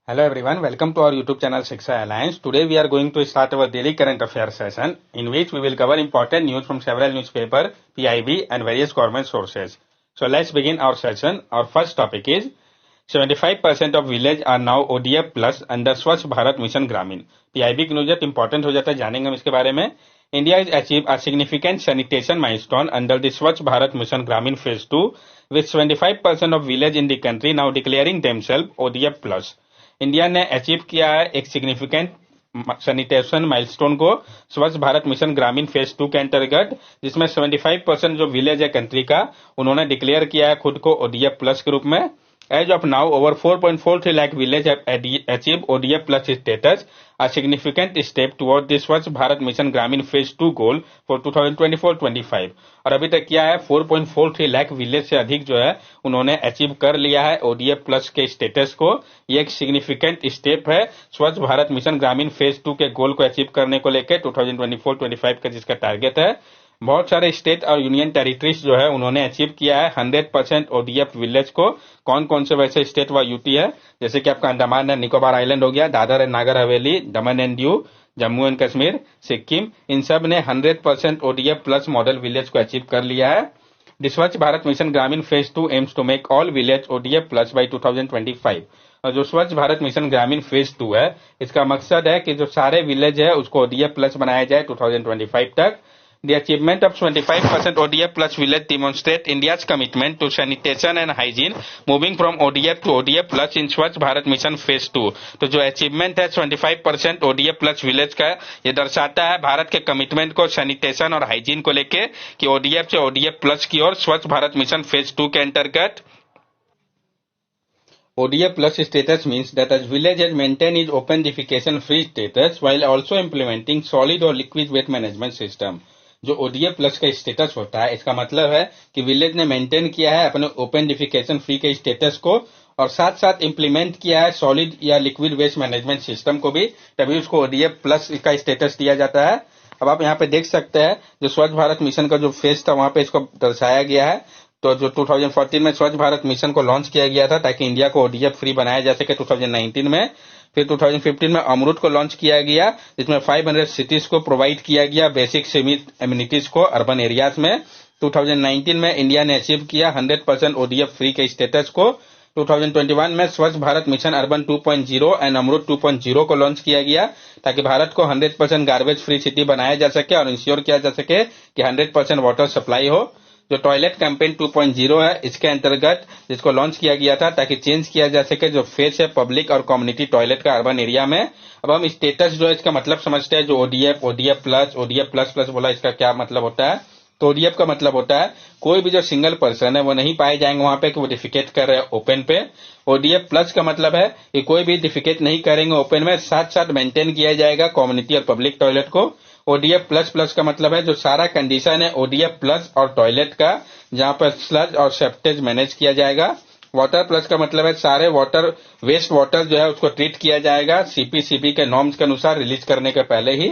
Hello everyone, welcome to our YouTube channel Shiksha Alliance. Today we are going to start our daily current affairs session in which we will cover important news from several newspapers, PIB and various government sources. So let's begin our session. Our first topic is 75% of village are now ODF plus under Swachh Bharat Mission Gramin. PIB की news important हो जाता है, जानेंगे हम इसके बारे में. India has achieved a significant sanitation milestone under the Swachh Bharat Mission Gramin Phase 2 with 75% of village in the country now declaring themselves ODF plus. India ने अचीव किया है एक सिग्निफिकेंट सैनिटेशन माइलस्टोन को स्वच्छ भारत मिशन ग्रामीण फेज 2 के अंतर्गत, जिसमें 75% जो विलेज है कंट्री का, उन्होंने डिक्लेयर किया है खुद को ओडीएफ प्लस के रूप में. As of now, over 4.43 lakh villages have achieved ODF plus status, a significant step toward the Swachh Bharat Mission Gramin Phase 2 goal for 2024-25. और अभी तक क्या है, 4.43 लाख विलेज से अधिक जो है उन्होंने अचीव कर लिया है ODF प्लस के स्टेटस को. ये एक सिग्निफिकेंट स्टेप है स्वच्छ भारत मिशन ग्रामीण फेज 2 के गोल को अचीव करने को लेकर 2024-25 का जिसका टारगेट है. बहुत सारे स्टेट और यूनियन टेरिटरीज जो है उन्होंने अचीव किया है 100% ओडीएफ विलेज को. कौन कौन से वैसे स्टेट व यूटी है, जैसे कि आपका अंडमान एंड निकोबार आइलैंड हो गया, Dadar and Nagar Haveli, Daman and Diu, Jammu and Kashmir, Sikkim, इन सब ने 100% ओडीएफ प्लस मॉडल विलेज को अचीव कर लिया है. The Swachh Bharat mission Grameen phase 2 aims to make all village ODF plus by 2025. और जो स्वच्छ भारत मिशन ग्रामीण फेज 2 है, इसका मकसद है कि जो सारे विलेज है उसको ओडीएफ प्लस बनाया जाए 2025 तक. The achievement of 25% ODF plus village demonstrate India's commitment to sanitation and hygiene, moving from ODF to ODF plus in Swachh Bharat Mission Phase 2. तो जो अचीवमेंट है 25% ODF plus विलेज का, ये दर्शाता है भारत के कमिटमेंट को सैनिटेशन और हाइजीन को लेके कि ODF से ODF plus की ओर स्वच्छ भारत मिशन फेज 2 के अंतर्गत. ODF plus status means that as villages maintain its open defecation free status while also implementing solid और liquid waste management system. जो ओडीएफ प्लस का स्टेटस होता है, इसका मतलब है कि विलेज ने मेंटेन किया है अपने ओपन डिफिकेशन फ्री के स्टेटस को और साथ साथ इंप्लीमेंट किया है सॉलिड या लिक्विड वेस्ट मैनेजमेंट सिस्टम को भी, तभी उसको ओडीएफ प्लस का स्टेटस दिया जाता है. अब आप यहाँ पे देख सकते हैं जो स्वच्छ भारत मिशन का जो फेज था वहां पे इसको दर्शाया गया है. तो जो 2014 में स्वच्छ भारत मिशन को लॉन्च किया गया था ताकि इंडिया को ओडीएफ फ्री बनाया जा सके 2019 में. फिर 2015 में अमृत को लॉन्च किया गया, जिसमें 500 सिटीज को प्रोवाइड किया गया बेसिक सीमित एम्यूनिटीज को अर्बन एरियाज में. 2019 में इंडिया ने अचीव किया 100% ओडीएफ फ्री के स्टेटस को. 2021 में स्वच्छ भारत मिशन अर्बन 2.0 एंड अमृत 2.0 को लॉन्च किया गया ताकि भारत को 100% गार्बेज फ्री सिटी बनाया जा सके और इंश्योर किया जा सके कि 100% वाटर सप्लाई हो. जो टॉयलेट कैंपेन 2.0 है, इसके अंतर्गत जिसको लॉन्च किया गया था ताकि चेंज किया जा सके जो फेस है पब्लिक और कम्युनिटी टॉयलेट का अर्बन एरिया में. अब हम स्टेटस जो है इसका मतलब समझते हैं. जो ओडीएफ प्लस बोला, इसका क्या मतलब होता है. तो ओडीएफ का मतलब होता है कोई भी जो सिंगल पर्सन है वो नहीं पाए जाएंगे वहां पे कि वो डिफिकेट कर रहे हैं ओपन पे. ओडीएफ प्लस का मतलब है कि कोई भी डिफिकेट नहीं करेंगे ओपन में, साथ साथ मेंटेन किया जाएगा कम्युनिटी और पब्लिक टॉयलेट को. ओडीएफ प्लस का मतलब है जो सारा कंडीशन है ओडीएफ प्लस और टॉयलेट का, जहां पर स्लज और सेप्टेज मैनेज किया जाएगा. वाटर प्लस का मतलब है सारे वाटर वेस्ट वाटर जो है उसको ट्रीट किया जाएगा सीपीसीबी के नॉर्म्स के अनुसार रिलीज करने के पहले ही.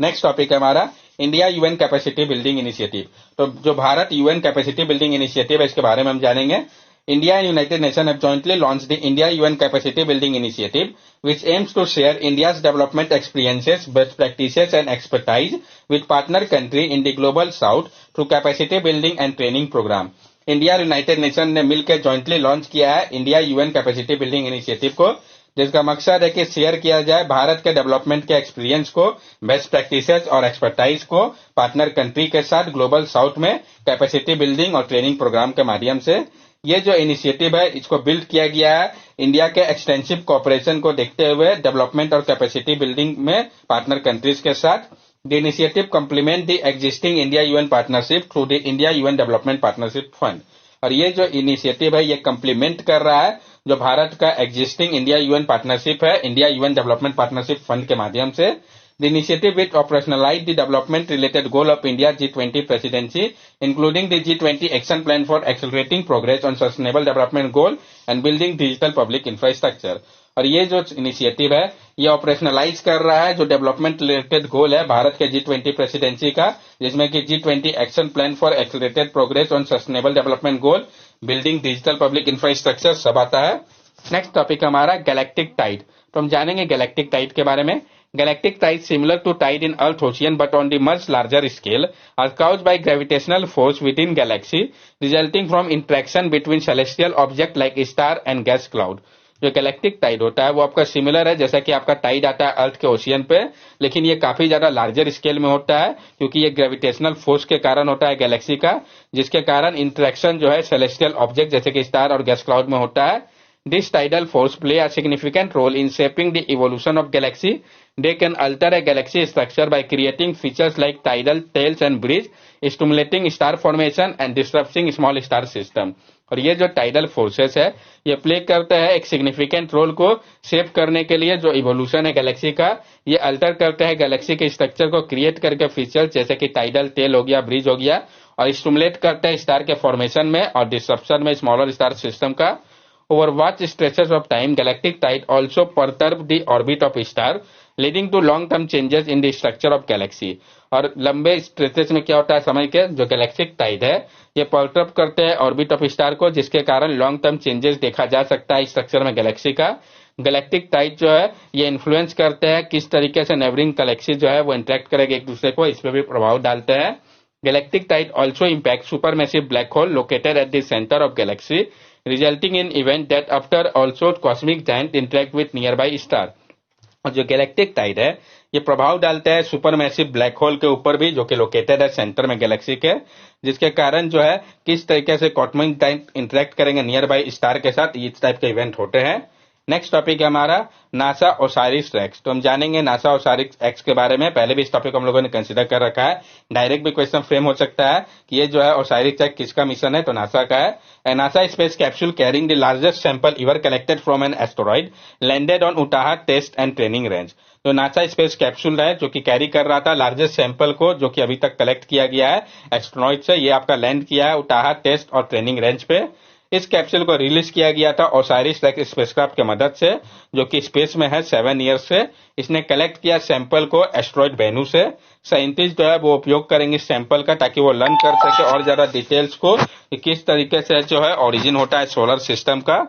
नेक्स्ट टॉपिक है हमारा India UN capacity building initiative. तो जो Bharat UN capacity building initiative है इसके बारे में हम जानेंगे. India and United Nations have jointly launched the India UN Capacity Building Initiative, which aims to share India's development experiences, best practices and expertise with partner country in the global south through capacity building and training program. India और United Nations ने मिलकर jointly launch किया है India UN Capacity Building Initiative को, जिसका मकसद है कि शेयर किया जाए भारत के डेवलपमेंट के एक्सपीरियंस को, बेस्ट प्रैक्टिसेस और एक्सपर्टाइज को पार्टनर कंट्री के साथ ग्लोबल साउथ में कैपेसिटी बिल्डिंग और ट्रेनिंग प्रोग्राम के माध्यम से. ये जो इनिशिएटिव है इसको बिल्ड किया गया है इंडिया के एक्सटेंसिव कोऑपरेशन को देखते हुए डेवलपमेंट और कैपेसिटी बिल्डिंग में पार्टनर कंट्रीज के साथ. The initiative complement the existing India UN partnership through the India UN development partnership fund. और ये जो इनिशिएटिव है ये कम्प्लीमेंट कर रहा है जो भारत का एग्जिस्टिंग इंडिया यूएन पार्टनरशिप है India UN development partnership fund के माध्यम से. The initiative will operationalize the development-related goal of India's G20 presidency, including the G20 action plan for accelerating progress on sustainable development goal and building digital public infrastructure. और ये जो initiative है ये operationalise कर रहा है जो डेवलपमेंट रिलेटेड गोल है भारत के G20 प्रेसिडेंसी का, जिसमें कि G20 action plan for accelerated progress on sustainable development goal, building digital public infrastructure सब आता है. नेक्स्ट टॉपिक हमारा गैलेक्टिक टाइड। तो हम जानेंगे गैलेक्टिक टाइड के बारे में। Galactic tide similar to tide in earth ocean but on the much larger scale are caused by gravitational force within galaxy resulting from interaction between celestial object like star and gas cloud। जो galactic Tide होता है वो आपका similar है जैसा कि आपका Tide आता है अर्थ के ओशियन पे, लेकिन ये काफी ज्यादा लार्जर स्केल में होता है क्योंकि ये ग्रेविटेशनल फोर्स के कारण होता है गैलेक्सी का, जिसके कारण इंटरेक्शन जो है सेलेस्टियल ऑब्जेक्ट जैसे कि स्टार और गैस क्लाउड में होता है। This tidal force play a significant role in shaping the evolution of galaxy. They can alter a galaxy structure by creating features like tidal tails and bridge, stimulating star formation and disrupting small star system। और ये जो tidal forces है ये play करते हैं एक significant role को shape करने के लिए। जो इवोल्यूशन है गैलेक्सी का ये अल्टर करते हैं गैलेक्सी के स्ट्रक्चर को क्रिएट करके फीचर्स जैसे कि टाइडल टेल हो गया, ब्रिज हो गया, और स्टिमुलेट करते हैं स्टार के फॉर्मेशन में और डिस्रप्शन में स्मॉलर स्टार सिस्टम का। Over vast stretches of time, galactic tide also perturb the orbit of star, leading to long-term changes in the structure of galaxy। और लंबे स्ट्रेचेस में क्या होता है समय के जो गैलेक्टिक टाइड है ये पर्टर्ब करते हैं ऑर्बिट ऑफ स्टार को, जिसके कारण लॉन्ग टर्म चेंजेस देखा जा सकता है स्ट्रक्चर में गैलेक्सी का। गैलेक्टिक टाइड जो है ये इन्फ्लुएंस करते हैं किस तरीके से नेबरिंग गैलेक्सी जो है वो इंटरेक्ट करेगी एक दूसरे को, इस पर भी प्रभाव डालते हैं। Galactic tide also impact supermassive black hole located at the centre of galaxy, resulting in event that after also cosmic giant interact with nearby star। और जो गैलेक्टिक टाइड है ये प्रभाव डालता है सुपरमैसिव ब्लैक होल के ऊपर भी जो कि लोकेटेड है सेंटर में गैलेक्सी के, जिसके कारण जो है किस तरीके से कॉस्मिक जायंट इंटरेक्ट करेंगे नियर बाई स्टार के साथ, इस टाइप के इवेंट होते हैं। नेक्स्ट टॉपिक है हमारा नासा ओसारिस रेक्स। तो हम जानेंगे नासा ओसारिस एक्स के बारे में। पहले भी इस टॉपिक को हम लोगों ने कंसीडर कर रखा है, डायरेक्ट भी क्वेश्चन फ्रेम हो सकता है कि ये जो है ओसारिस एक्स किसका मिशन है, तो नासा का है। NASA space capsule carrying the largest sample ever collected from an asteroid landed on Utah test and training range. तो नासा स्पेस कैप्सूल है जो कि कैरी कर रहा था लार्जेस्ट सैंपल को जो कि अभी तक कलेक्ट किया गया है एस्ट्रोनॉइड से, ये आपका लैंड किया है उटाहा टेस्ट और ट्रेनिंग रेंज पे। इस कैप्सूल को रिलीज किया गया था ओसारिस रेक्स स्पेसक्राफ्ट की मदद से जो कि स्पेस में है 7 ईयर्स से। इसने कलेक्ट किया सैंपल को एस्ट्रॉइड वेन्यू से। साइंटिस्ट जो है वो उपयोग करेंगे सैंपल का ताकि वो लर्न कर सके और ज्यादा डिटेल्स को कि किस तरीके से जो है ओरिजिन होता है सोलर सिस्टम का।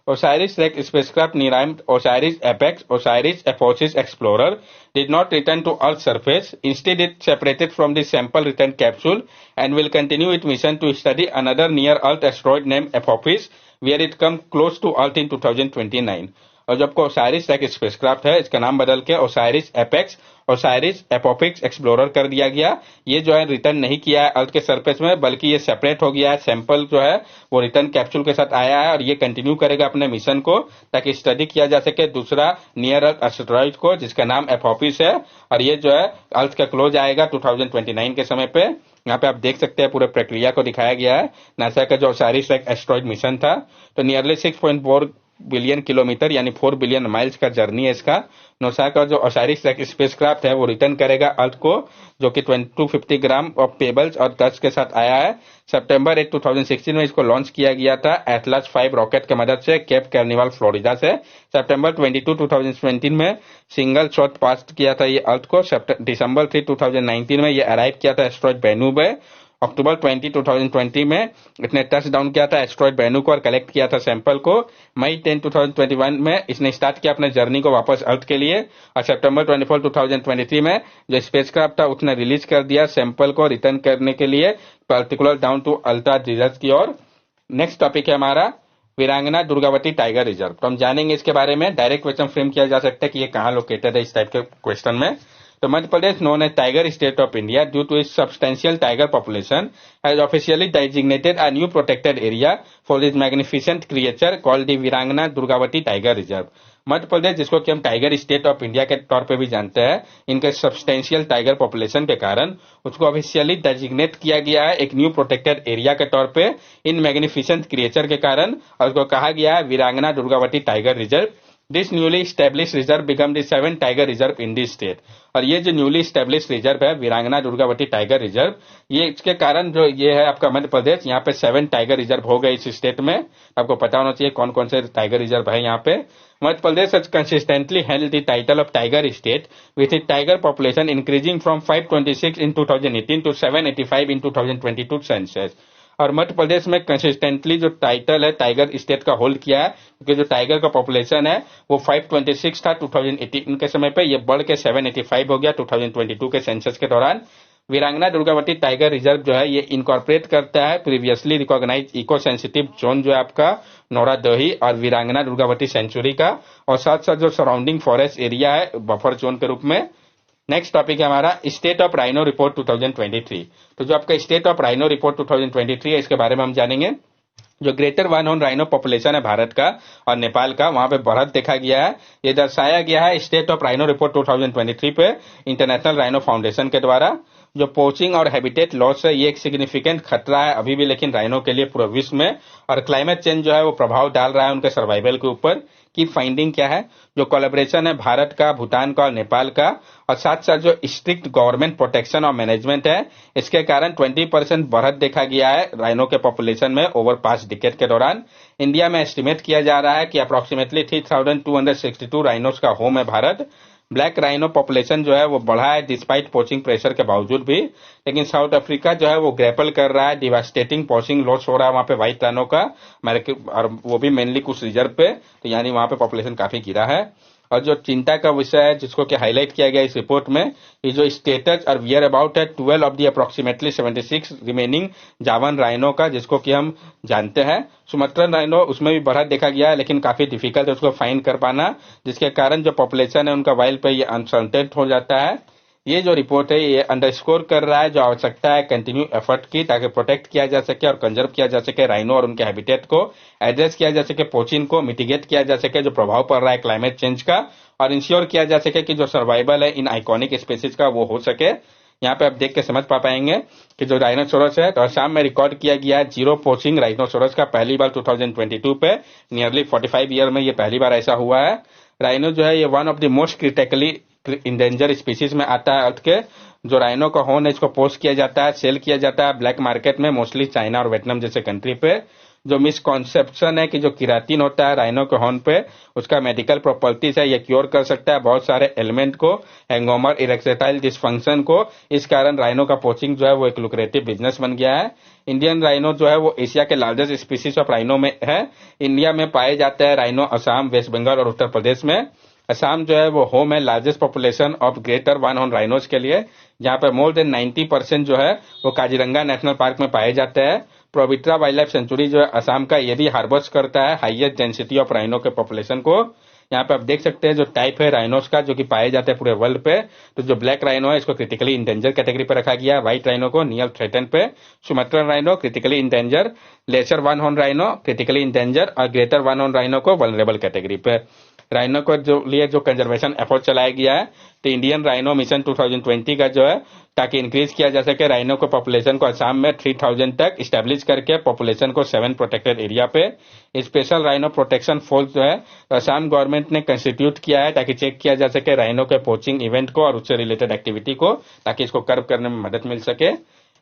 Osiris Rex spacecraft renamed Osiris Apex, Osiris Apophis Explorer did not return to Earth's surface. Instead, it separated from the sample return capsule and will continue its mission to study another near-Earth asteroid named Apophis, where it comes close to Earth in 2029। और जो आपको ओसारिस racks spacecraft है इसका नाम बदल के ओसारिस apex ओसारिस एपोफिक्स explorer कर दिया गया। ये जो है रिटर्न नहीं किया है अर्थ के सरफेस में, बल्कि ये सेपरेट हो गया है, सैंपल जो है वो रिटर्न कैप्सूल के साथ आया है और ये कंटिन्यू करेगा अपने मिशन को ताकि स्टडी किया जा सके दूसरा नियर अर्थ एस्टेरॉइड को जिसका नाम एपोफिस है। और ये जो है अर्थ का क्लोज आएगा 2029 के समय पे। यहाँ पे आप देख सकते हैं पूरे प्रक्रिया को दिखाया गया है। नासा का जो ओसारिस रेक्स एस्टेरॉइड मिशन था तो नियरली 6.4 बिलियन किलोमीटर यानी 4 बिलियन माइल्स का जर्नी है इसका। नासा का जो ओसारिस रेक्स स्पेसक्राफ्ट है वो रिटर्न करेगा अर्थ को जो कि 250 ग्राम ऑफ पेबल्स और डस्ट के साथ आया है। सितंबर 8 2016 में इसको लॉन्च किया गया था एटलास 5 रॉकेट की मदद से केप कार्निवल फ्लोरिडा से। सितंबर 22 2017 में सिंगल शॉट पास किया था ये अर्थ को। दिसंबर 3 2019 में ये अराइव किया था एस्ट्रॉइड बेनू पे। अक्टूबर 20 2020 में इसने टच डाउन किया था एस्ट्रॉइड बेनू को और कलेक्ट किया था सैंपल को। मई 10 2021 में इसने स्टार्ट किया अपने जर्नी को वापस अर्थ के लिए और सितंबर 24 2023 में जो स्पेसक्राफ्ट था उसने रिलीज कर दिया सैंपल को रिटर्न करने के लिए particular down to ultra reserve की ओर। नेक्स्ट टॉपिक है हमारा वीरांगना दुर्गावती टाइगर रिजर्व। तो हम जानेंगे इसके बारे में। डायरेक्ट क्वेश्चन फ्रेम किया जा सकता है कि ये कहाँ लोकेटेड है इस टाइप के क्वेश्चन में। तो Madhya Pradesh known as Tiger State of India due to its substantial tiger population has officially designated a new protected area for this magnificent creature called the वीरांगना दुर्गावती टाइगर रिजर्व। मध्य प्रदेश जिसको कि हम टाइगर स्टेट ऑफ इंडिया के तौर पे भी जानते हैं, इनके सब्सटेंशियल टाइगर पॉपुलेशन के कारण उसको ऑफिशियली डेजिग्नेट किया गया है एक न्यू प्रोटेक्टेड एरिया के तौर पे इन मैग्निफिसेंट क्रिएचर के कारण और उसको कहा गया है वीरांगना Durgavati tiger reserve. This newly establish reserve become the 7th tiger reserve in this state. और ये जो न्यूली स्टैब्लिश रिजर्व है वीरांगना दुर्गावती टाइगर रिजर्व, ये इसके कारण जो ये है आपका मध्य प्रदेश यहाँ पे 7 टाइगर रिजर्व हो गए इस स्टेट में। आपको पता होना चाहिए कौन कौन से टाइगर रिजर्व है यहाँ पे। Madhya Pradesh has consistently held the title of tiger state with its tiger population increasing from 526 in 2018 to 785 in 2022 census। और मध्य प्रदेश में कंसिस्टेंटली जो टाइटल है टाइगर स्टेट का होल्ड किया है, क्योंकि जो टाइगर का पॉपुलेशन है वो 526 था 2018 के समय पे, ये बढ़ के 785 हो गया 2022 के सेंसस के दौरान। वीरांगना दुर्गावती टाइगर रिजर्व जो है ये इनकॉर्पोरेट करता है previously recognise eco sensitive zone जो है आपका नौरादही और वीरांगना दुर्गावती सेंचुरी का, और साथ साथ जो सराउंडिंग फॉरेस्ट एरिया है बफर जोन के रूप में। नेक्स्ट टॉपिक है हमारा स्टेट ऑफ राइनो रिपोर्ट 2023। तो जो आपका स्टेट ऑफ राइनो रिपोर्ट 2023 है इसके बारे में हम जानेंगे। जो greater one horn rhino population है भारत का और नेपाल का, वहां पे बढ़त देखा गया है। ये दर्शाया गया है स्टेट ऑफ राइनो रिपोर्ट 2023 पे इंटरनेशनल राइनो फाउंडेशन के द्वारा। जो पोचिंग और हैबिटेट लॉस है ये एक सिग्निफिकेंट खतरा है अभी भी लेकिन राइनो के लिए पूरे विश्व में, और क्लाइमेट चेंज जो है वो प्रभाव डाल रहा है उनके सर्वाइवल के ऊपर। की फाइंडिंग क्या है, जो कोलैबोरेशन है भारत का, भूटान का और नेपाल का, और साथ साथ जो स्ट्रिक्ट गवर्नमेंट प्रोटेक्शन और मैनेजमेंट है, इसके कारण 20% बढ़त देखा गया है राइनो के पॉपुलेशन में ओवर 5 डिकेड के दौरान। इंडिया में एस्टिमेट किया जा रहा है कि अप्रोक्सीमेटली 3262 राइनोस का होम है भारत। ब्लैक राइनो पॉपुलेशन जो है वो बढ़ा है डिस्पाइट पोचिंग प्रेशर के बावजूद भी, लेकिन साउथ अफ्रीका जो है वो ग्रेपल कर रहा है, डिवास्टेटिंग पोचिंग लॉस हो रहा है वहां पे व्हाइट राइनो का, और वो भी मेनली कुछ रिजर्व पे, तो यानी वहां पे पॉपुलेशन काफी गिरा है। और जो चिंता का विषय है जिसको कि हाईलाइट किया गया इस रिपोर्ट में, ये जो स्टेटस और वियर अबाउट है 12 ऑफ दी अप्रोक्सीमेटली 76 रिमेनिंग जावन राइनो का, जिसको कि हम जानते हैं सुमत्रन राइनो, उसमें भी बढ़त देखा गया है लेकिन काफी डिफिकल्ट है उसको फाइंड कर पाना, जिसके कारण जो पॉपुलेशन है उनका वाइल्ड पे ये अनसर्टेन हो जाता है। ये जो रिपोर्ट है ये अंडरस्कोर कर रहा है जो आवश्यकता है कंटिन्यू एफर्ट की, ताकि प्रोटेक्ट किया जा सके और कंजर्व किया जा सके राइनो और उनके हैबिटेट को, एड्रेस किया जा सके पोचिंग को, मिटिगेट किया जा सके जो प्रभाव पड़ रहा है क्लाइमेट चेंज का, और इंश्योर किया जा सके कि जो सर्वाइवल है इन आइकॉनिक स्पीसीज का वो हो सके। यहाँ पे आप देख के समझ पाएंगे कि जो राइनोसोरस है, तो असम में रिकॉर्ड किया गया है जीरो पोचिंग राइनोसोरस का पहली बार 2022 पे, नियरली 45 ईयर में ये पहली बार ऐसा हुआ है। राइनो जो है ये one of the most critically endanger species में आता है अर्थ के। जो राइनो का हॉर्न है इसको पोस्ट किया जाता है, सेल किया जाता है ब्लैक मार्केट में, मोस्टली चाइना और वियतनाम जैसे कंट्री पे। जो मिसकॉन्सेप्शन है कि जो किराटिन होता है राइनो के हॉर्न पे, उसका मेडिकल प्रॉपर्टीज है, ये क्योर कर सकता है बहुत सारे एलिमेंट को, हैंगओवर, इरेक्टाइल डिसफंक्शन को। इस कारण राइनो का पोचिंग जो है वो एक लुक्रेटिव बिजनेस बन गया है। इंडियन राइनो जो है वो एशिया के लार्जेस्ट स्पीसीज ऑफ राइनो में है। इंडिया में पाए जाते हैं राइनो असम, वेस्ट बंगाल और उत्तर प्रदेश में। असम जो है वो होम है largest population of greater one horn rhinos के लिए, जहां पर मोर देन 90% जो है वो काजीरंगा नेशनल पार्क में पाए जाते हैं। प्रोविट्रा वाइल्ड लाइफ सेंचुरी जो है असम का, ये भी हार्बर्स करता है हाईएस्ट डेंसिटी ऑफ राइनो के पॉपुलेशन को। यहाँ पे आप देख सकते हैं जो टाइप है राइनोस का जो कि पाए जाते हैं पूरे वर्ल्ड पे। तो जो ब्लैक राइनो है इसको क्रिटिकली इंडेंजर कैटेगरी पे रखा गया है, व्हाइट राइनो को नियर थ्रेटन पे, Sumatran rhino critically endangered, lesser one horn rhino critically endangered और ग्रेटर वन हॉर्न राइनो को वल्नरेबल कैटेगरी पे। राइनो को जो लिए जो कंजर्वेशन एफर्ट चलाया गया है, तो इंडियन राइनो मिशन 2020 का जो है, ताकि इंक्रीज किया जा सके राइनो को पॉपुलेशन को असम में 3000 तक इस्टेब्लिश करके पॉपुलेशन को 7 प्रोटेक्टेड एरिया पे। स्पेशल राइनो प्रोटेक्शन फोर्स जो है तो असम गवर्नमेंट ने कंस्टिट्यूट किया है ताकि चेक किया जा सके राइनो के पोचिंग इवेंट को और उससे रिलेटेड एक्टिविटी को, ताकि इसको कर्व करने में मदद मिल सके।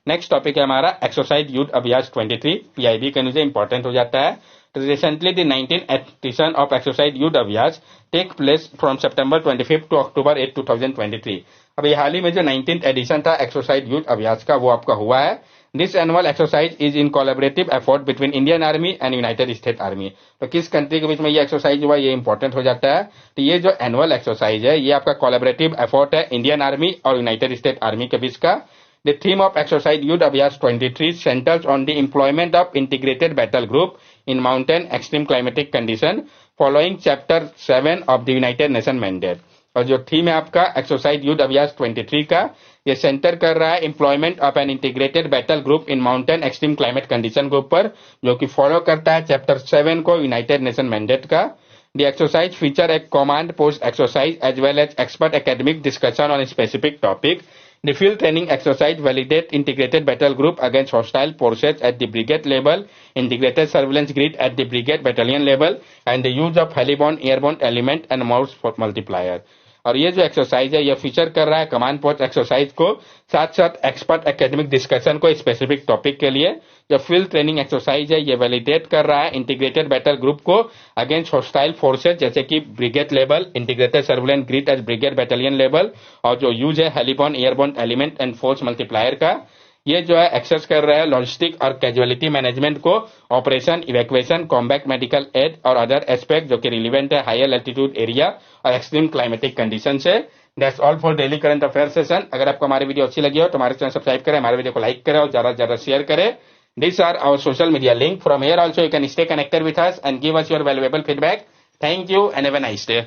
नेक्स्ट टॉपिक है हमारा एक्सरसाइज यूथ अभ्यास 23, पीआईबी के नीचे इंपॉर्टेंट हो जाता है। तो recently the 19th edition of exercise Yudh Abhyas take place from September 25 to October 8, 2023। अभी हाल ही में जो 19th एडिशन था एक्सरसाइज यूथ अभ्यास का वो आपका हुआ है। This annual exercise is in collaborative effort between Indian army and United state army. तो किस कंट्री के बीच में ये एक्सरसाइज हुआ ये इंपॉर्टेंट हो जाता है। तो ये जो एनुअल एक्सरसाइज है ये आपका कोलैबोरेटिव एफर्ट है इंडियन आर्मी और यूनाइटेड स्टेट आर्मी के बीच का। The theme of exercise Youth Abhyas 23 centers on the employment of integrated battle group in mountain extreme climatic condition following Chapter 7 of the United Nations Mandate। और जो theme है आपका exercise Yudh अभ्यास 23 का, ये centre कर रहा है employment of an integrated battle group in mountain extreme climate condition के ऊपर, जो कि फॉलो करता है चैप्टर 7 को यूनाइटेड नेशन मैंडेट का। The exercise feature a command post exercise as well as expert academic discussion on a specific topic. The field training exercise validate integrated battle group against hostile forces at the brigade level, integrated surveillance grid at the brigade battalion level, and the use of heliborne airborne element and Morse multiplier। और ये जो exercise है ये feature कर रहा है command post exercise को, साथ साथ एक्सपर्ट एकेडमिक डिस्कशन को स्पेसिफिक टॉपिक के लिए। जो फील्ड ट्रेनिंग एक्सरसाइज है ये वैलिडेट कर रहा है इंटीग्रेटेड बैटल ग्रुप को अगेंस्ट हॉस्टाइल फोर्सेज जैसे कि brigade level, integrated surveillance grid at brigade battalion level, और जो यूज है heliborne airborne element and force multiplier का। ये जो है एक्सेस कर रहा है लॉजिस्टिक और कैजुअलिटी मैनेजमेंट को, operation, evacuation, combat medical aid और अदर एस्पेक्ट जो कि रिलेवेंट है हायर एल्टीट्यूड एरिया और एक्सट्रीम क्लाइमेटिक कंडीशन से। That's all for daily current affair session. अगर आपको हमारी वीडियो अच्छी लगी हो तो हमारे चैनल सब्सक्राइब करें, हमारे वीडियो को लाइक करें और ज्यादा से ज्यादा शेयर करें। These are our social media link. From here also you can stay connected with us and give us your valuable feedback. Thank you and have a nice day.